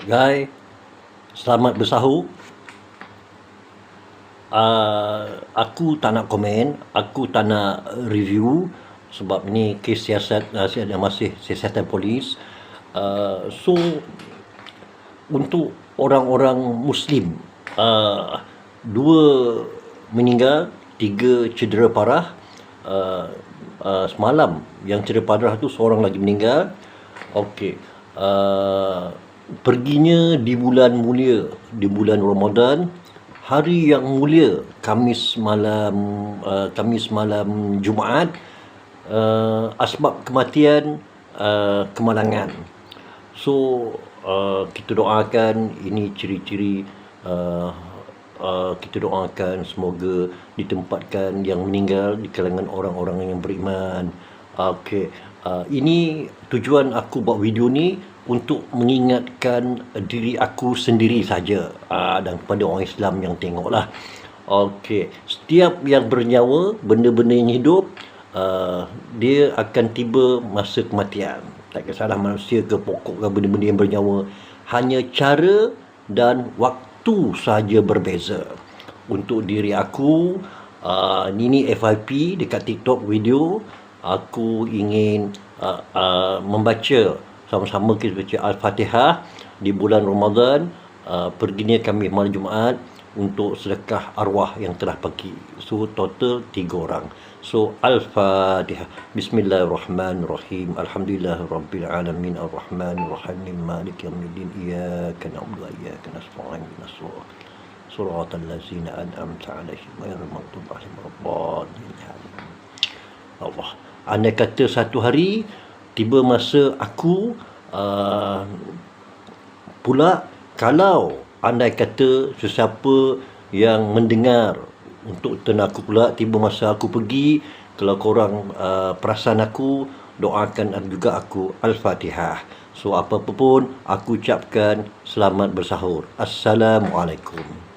Guys, selamat bersahur. Aku tak nak komen, aku tak nak review sebab ni kes siasat, masih siasatan polis. So untuk orang-orang Muslim, dua meninggal, tiga cedera parah. Semalam yang cedera parah tu seorang lagi meninggal. Okey, perginya di bulan mulia, di bulan Ramadan, hari yang mulia, Khamis malam Jumaat. Asbab kematian, kemalangan. So kita doakan ini ciri-ciri, kita doakan semoga ditempatkan yang meninggal di kalangan orang-orang yang beriman. Okey, ini tujuan aku buat video ni untuk mengingatkan diri aku sendiri saja, dan kepada orang Islam yang tengoklah. Okey, setiap yang bernyawa, benda-benda yang hidup, dia akan tiba masa kematian. Tak kisahlah manusia ke pokok ke benda-benda yang bernyawa, hanya cara dan waktu saja berbeza. Untuk diri aku, ini FYP dekat TikTok video, aku ingin membaca sama-sama, kita baca Al-Fatihah di bulan Ramadan. Perginya kami malam Jumaat untuk sedekah arwah yang telah pergi. So total 3 orang. So Al-Fatihah. Bismillahirrahmanirrahim. Alhamdulillahirabbil alamin arrahmanirrahim maliki yaumiddin iyyaka na'budu wa iyyaka nasta'in ihdinas siratal ladzina an'amta 'alaihim ghairil maghdubi 'alaihim waladdallin. Allah, andai kata satu hari tiba masa aku pula, kalau andai kata sesiapa yang mendengar untuk aku pula tiba masa aku pergi, kalau korang perasan aku, doakan juga aku Al-Fatihah. So apa-apa pun aku ucapkan selamat bersahur. Assalamualaikum.